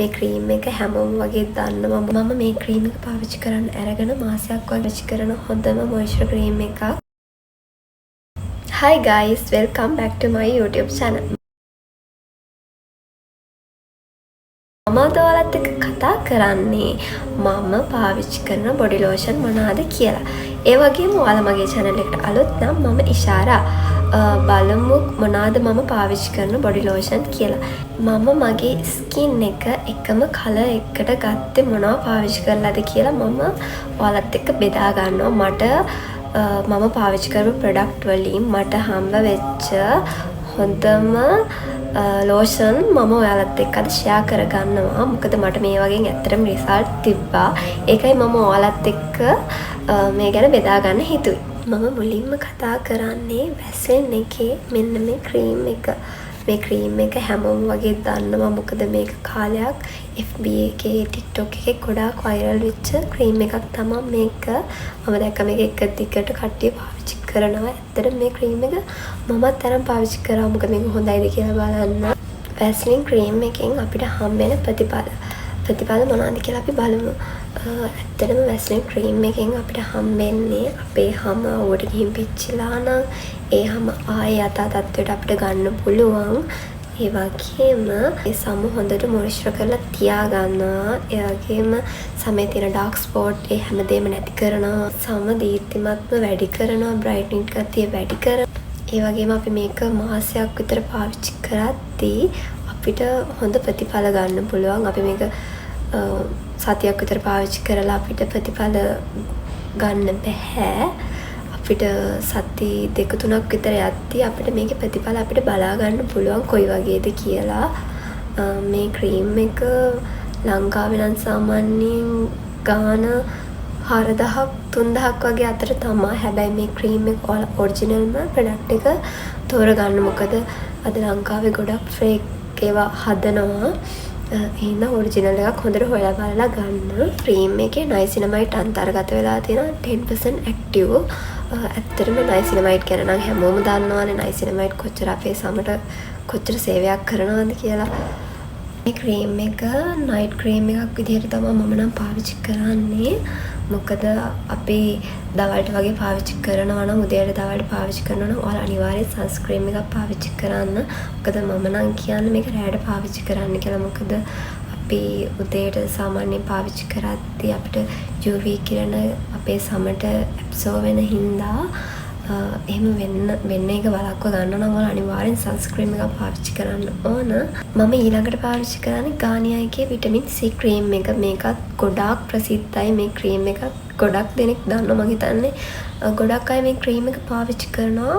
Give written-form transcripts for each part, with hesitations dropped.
මේ ක්‍රීම් එක හැමෝම වගේ දන්නවා. මම මේ ක්‍රීම් එක පාවිච්චි කරන්න අරගෙන මාසයක් වගේ පාවිච්චි කරන හොඳම මොයිස්චර් ක්‍රීම් එකක්. Hi guys, welcome back to my YouTube channel. මම ඔයාලත් එක්ක කතා කරන්නේ මම පාවිච්චි කරන බොඩි ලෝෂන් මොනවාද කියලා. ඒ වගේම ඔයාලා මගේ channel එකට අලුත් නම් මම ඉෂාරා. බලමු මොනවාද මම පාවිච්චි කරන බොඩි ලෝෂන් කියලා. මම මගේ ස්කින් එක එකම කලර් එකකට ගත්තේ මොනවා පාවිච්චි කරලාද කියලා මම ඔයාලත් එක්ක බෙදා ගන්නවා. මට මම පාවිච්චි කරපු ප්‍රොඩක්ට් වලින් මට හම්බ වෙච්ච හොඳම ලෝෂන් මම ඔයාලත් එක්ක අද ෂෙයා කරගන්නවා. මොකද මට මේ වගේ ඇත්තටම රිසල්ට් තිබ්බා. ඒකයි මම ඔයාලත් එක්ක මේ ගැන බෙදා ගන්න හිතුවේ. මම මුලින්ම කතා කරන්නේ වැසෙන් එකේ මෙන්න මේ ක්‍රීම් එක. මේ ක්‍රීම් එක හැමෝම වගේ දන්නවා. මොකද මේක කාලයක් FB එකේ TikTok එකේ ගොඩාක් වයිරල් වෙච්ච ක්‍රීම් එකක් තමයි මේක. මම දැක්ක මේක එක දිගට කට්ටිය පාවිච්චි කරනවා. ඇත්තට මේ ක්‍රීම් එක මමත් තරම් පාවිච්චි කරා. මොකද මේක හොඳයිද කියලා බලන්න. වැස්ලින් ක්‍රීම් එකෙන් අපිට හම්බෙන ප්‍රතිඵල මොනවද කියලා අපි බලමු. ඇත්තටම වැස්ලින් ක්‍රීම් එකෙන් අපිට හම්බෙන්නේ අපේ හැම උඩ ගිහින් පිච්චිලා නම් ඒ හැම ආයේ යථා තත්ත්වයට අපිට ගන්න පුළුවන්. ඒ වගේම ඒ සම හොඳට මොයිස්චර් කරලා තියාගන්නවා. ඒ වගේම සමේ තියෙන ඩාර්ක් ස්පොට් ඒ හැමදේම නැති කරනවා. සම දීප්තිමත්ව වැඩි කරනවා. බ්‍රයිට්නින් ගතිය වැඩි කරනවා. ඒ වගේම අපි මේක මාසයක් විතර පාවිච්චි කරද්දී අපිට හොඳ ප්‍රතිඵල ගන්න පුළුවන්. අපි මේක සතියක් විතර පාවිච්චි කරලා අපිට ප්‍රතිඵල ගන්න බැහැ. අපිට සති 2-3ක් විතර යද්දී අපිට මේකේ ප්‍රතිඵල අපිට බලා ගන්න පුළුවන් කොයි වගේද කියලා. මේ ක්‍රීම් එක ලංකාවේ නම් සාමාන්‍යයෙන් ගාන 4000ක් 3000ක් වගේ අතර තමයි. හැබැයි මේ ක්‍රීම් එක ඔරිජිනල්ම ප්‍රොඩක්ට් එක තෝරගන්න. මොකද අද ලංකාවේ ගොඩක් ෆේක් ඒවා හදනවා. එහෙනම් ඔරිජිනල් එකක් හොඳට හොයලා බලලා ගන්න. ක්‍රීම් එකේ නයිසිනමයිඩ් අන්තර්ගත වෙලා තියෙනවා 10% ඇක්ටිව්. ඇත්තටම නයිසිනමයිඩ් ගැන නම් හැමෝම දන්නවානේ. නයිසිනමයිඩ් කොච්චර අපේ සමට කොච්චර සේවයක් කරනවද කියලා. මේ ක්‍රීම් එක නයිට් ක්‍රීම් එකක් විදිහට තමයි මම නම් පාවිච්චි කරන්නේ. මොකද අපි දවල්ට වගේ පාවිච්චි කරනවා නම් උදේට දවල්ට පාවිච්චි කරනවා නම් ඔයාලා අනිවාර්යෙන් සන්ස්ක්‍රීන් එකක් පාවිච්චි කරන්න. මොකද මම නම් කියන්නේ මේක රැයට පාවිච්චි කරන්න කියලා. මොකද අපි උදේට සාමාන්‍යයෙන් පාවිච්චි කරද්දී අපිට UV කිරණ අපේ සමට ඇබ්සෝර් වෙන හින්දා එහෙම වෙන්න එක වළක්ව ගන්න නම් ඔයාලා අනිවාර්යෙන් සන්ස්ක්‍රීන් එකක් පාවිච්චි කරන්න ඕන. මම ඊළඟට පාවිච්චි කරන්නේ ගානියා එකේ විටමින් C ක්‍රීම් එක. මේකත් ගොඩාක් ප්‍රසිද්ධයි. මේ ක්‍රීම් එක ගොඩක් දෙනෙක් දන්නවා. මම හිතන්නේ ගොඩක් අය මේ ක්‍රීම් එක පාවිච්චි කරනවා.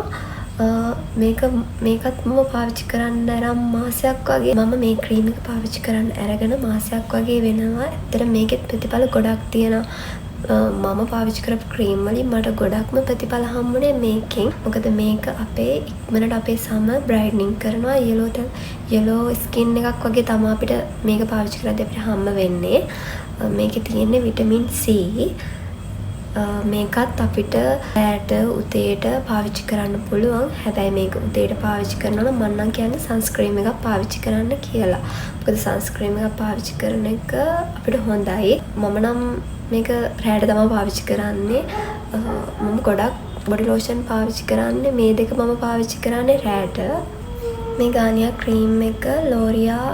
මේකත් මම පාවිච්චි කරන්න අරන් මාසයක් වගේ මම මේ ක්‍රීම් එක පාවිච්චි කරන්න අරගෙන මාසයක් වගේ වෙනවා. ඇත්තට මේකෙත් ප්‍රතිඵල ගොඩක් තියෙනවා. මම පාවිච්චි කරපු ක්‍රීම් වලින් මට ගොඩක්ම ප්‍රතිඵල හම්බුනේ මේකෙන්. මොකද මේක අපේ ඉක්මනට අපේ සම බ්‍රයිට්නින් කරනවා. යෙලෝ ස්කින් එකක් වගේ තමයි අපිට මේක පාවිච්චි කරද්දී අපිට හම්බ වෙන්නේ. මේකේ තියෙන්නේ විටමින් C. මේකත් අපිට රැට උදේට පාවිච්චි කරන්න පුළුවන්. හැබැයි මේක උදේට පාවිච්චි කරනවා නම් මම නම් කියන්නේ සන්ස්ක්‍රීන් එකක් පාවිච්චි කරන්න කියලා. මොකද සන්ස්ක්‍රීන් එකක් පාවිච්චි කරන එක අපිට හොඳයි. මම නම් මේක රැට තමයි පාවිච්චි කරන්නේ. මම ගොඩක් බොඩි ලෝෂන් පාවිච්චි කරන්නේ මේ දෙක මම පාවිච්චි කරන්නේ රැට. මේ ගානියා ක්‍රීම් එක ලෝරියා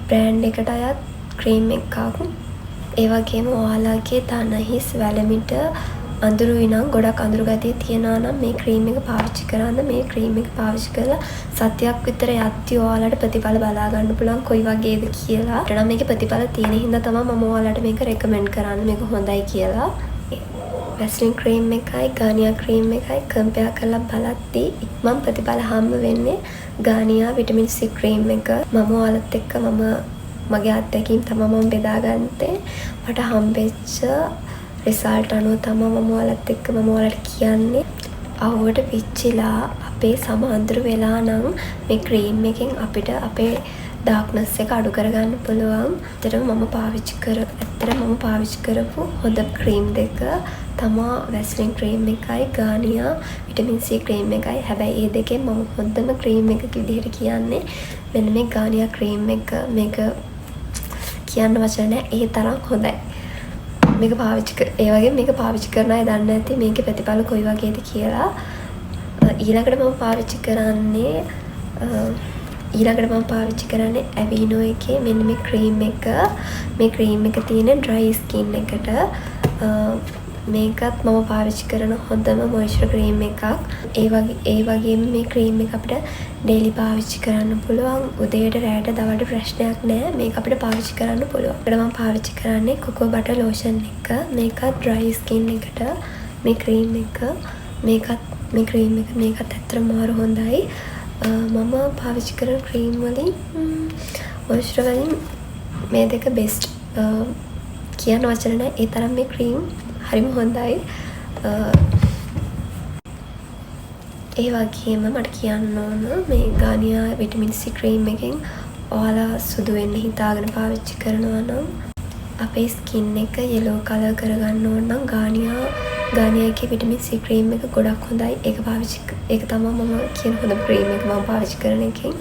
බ්‍රෑන්ඩ් එකට අයත් ක්‍රීම් එකක්. ඒ වගේම ඔයාලගේ දන හිස් වැලමිට අඳුරුයි නම් ගොඩක් අඳුරු ගතිය තියනවා නම් මේ ක්‍රීම් එක පාවිච්චි කරන්න. මේ ක්‍රීම් එක පාවිච්චි කරලා සතියක් විතර යද්දී ඔයාලට ප්‍රතිඵල බලා ගන්න පුළුවන් කොයි වගේද කියලා. ඊට නම් මේකේ ප්‍රතිඵල තියෙන හින්දා තමයි මම ඔයාලට මේක රෙකමෙන්ඩ් කරන්නේ මේක හොඳයි කියලා. වැස්ලින් ක්‍රීම් එකයි ගානියා ක්‍රීම් එකයි කම්පෙයාර් කරලා බලද්දී ඉක්මන් ප්‍රතිඵල හම්බ වෙන්නේ ගානියා විටමින් C ක්‍රීම් එක. මම ඔයාලත් එක්ක මගේ අත්දැකීම් තමයි මම බෙදාගත්තේ. මට හම්බෙච්ච රිසල්ට් අනුව තමයි මම ඔයාලත් එක්ක මම ඔයාලට කියන්නේ. අවුවට පිච්චිලා අපේ සම අඳුරු වෙලා නම් මේ ක්‍රීම් එකෙන් අපිට අපේ ඩාර්ක්නස් එක අඩු කරගන්න පුළුවන්. ඇත්තටම මම පාවිච්චි කරපු හොඳ ක්‍රීම් දෙක තමා වැස්ලින් ක්‍රීම් එකයි ගානියා විටමින් C ක්‍රීම් එකයි. හැබැයි මේ දෙකෙන් මම හොඳම ක්‍රීම් එකක විදිහට කියන්නේ මෙන්න මේ ගානියා ක්‍රීම් එක. මේක කියන්න වචන නැහැ. ඒ තරම් හොඳයි. මේක ඒ වගේ මේක පාවිච්චි කරන අය දන්නේ නැති මේකේ ප්‍රතිඵල කොයි වගේද කියලා. ඊළඟට මම පාවිච්චි කරන්නේ Aveeno එකේ මෙන්න මේ ක්‍රීම් එක. මේ ක්‍රීම් එක තියෙන dry skin එකට. මේකත් මම පාවිච්චි කරන හොඳම මොයිස්චර් ක්‍රීම් එකක්. ඒ වගේම මේ ක්‍රීම් එක අපිට ඩේලි පාවිච්චි කරන්න පුළුවන්. උදේට රැට දවල්ට ප්‍රශ්නයක් නෑ. මේක අපිට පාවිච්චි කරන්න පුළුවන්. ඒකට මම පාවිච්චි කරන්නේ කොකෝ බටර් ලෝෂන් එක. මේකත් dry skin එකට මේ ක්‍රීම් එක. මේකත් ඇත්තටම මාර හොඳයි. මම පාවිච්චි කරන ක්‍රීම් වලින් මොයිස්චර් වලින් මේ දෙක බෙස්ට් කියන්න වචන නෑ. ඒ තරම් මේ ක්‍රීම් හරිම හොඳයි. ඒ වගේම මට කියන්න ඕන මේ ගානියා විටමින් C ක්‍රීම් එකෙන් ඔයාලා සුදු වෙන්න හිතාගෙන පාවිච්චි කරනවා නම් අපේ ස්කින් එක yellow color කරගන්න ඕන නම් ගානියාගේ විටමින් C ක්‍රීම් එක ගොඩක් හොඳයි. ඒක තමයි මම කියන හොඳ ක්‍රීම් එක මම පාවිච්චි කරන එකෙන්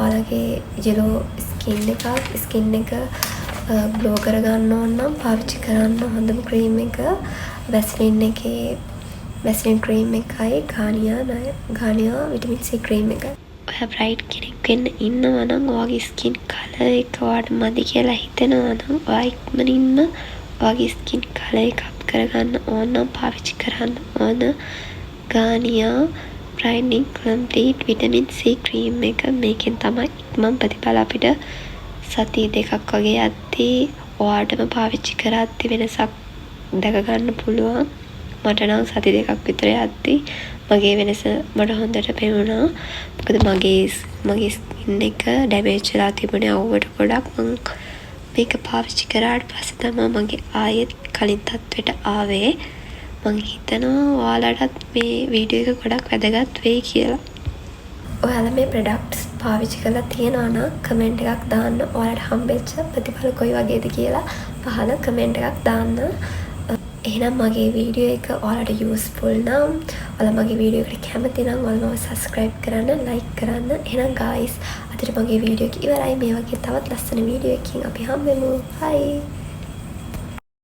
ඔයාලගේ yellow ස්කින් එක ග්ලෝ කරගන්න ඕන නම් පාවිච්චි කරන්න හොඳම ක්‍රීම් එක වැස්ලින් ක්‍රීම් එකයි ගානියා විටමින් C ක්‍රීම් එක. ඔයා බ්‍රයිට් කෙනෙක් වෙන්න ඉන්නවා නම් ඔයාගේ ස්කින් කලර් එක ඔයාට මදි කියලා හිතෙනවා නම් ඔයා ඉක්මනින්ම ඔයාගේ ස්කින් කලර් එක අප් කරගන්න ඕන නම් පාවිච්චි කරන්න ඕන ගානියා බ්‍රයිටනින් කම්ප්ලීට් විටමින් C ක්‍රීම් එක. මේකෙන් තමයි ඉක්මන් ප්‍රතිඵල අපිට සතිය දෙකක් වගේ යද්දී ඔයාටම පාවිච්චි කරද්දී වෙනසක් දැක ගන්න පුළුවන්. මට නම් සති දෙකක් විතර යද්දී මගේ වෙනස මට හොඳට පේනවා. මොකද මගේ ස්කින් එක ඩැමේජ් වෙලා තිබුණේ අවුවට ගොඩක්. මම මේක පාවිච්චි කරාට පස්සේ තමයි මගේ ආයෙත් කලින් තත්ත්වයට ආවේ. මම හිතනවා ඔයාලටත් මේ වීඩියෝ එක ගොඩක් වැදගත් වෙයි කියලා. ඔයාලා මේ ප්‍රොඩක්ට්ස් පාවිච්චි කරලා තියෙනවා නම් කමෙන්ට් එකක් දාන්න. ඔයාලට හම්බෙච්ච ප්‍රතිඵල කොයි වගේද කියලා පහල කමෙන්ට් එකක් දාන්න. එහෙනම් මගේ වීඩියෝ එක ඔයාලට යූස්ෆුල් නම් ඔයාලා මගේ වීඩියෝ එකට කැමති නම් ඔයාලා මම සබ්ස්ක්‍රයිබ් කරන්න, ලයික් කරන්න. එහෙනම් ගායිස් අදට මගේ වීඩියෝ එක ඉවරයි. මේ වගේ තවත් ලස්සන වීඩියෝ එකකින් අපි හම්බෙමු. බයි.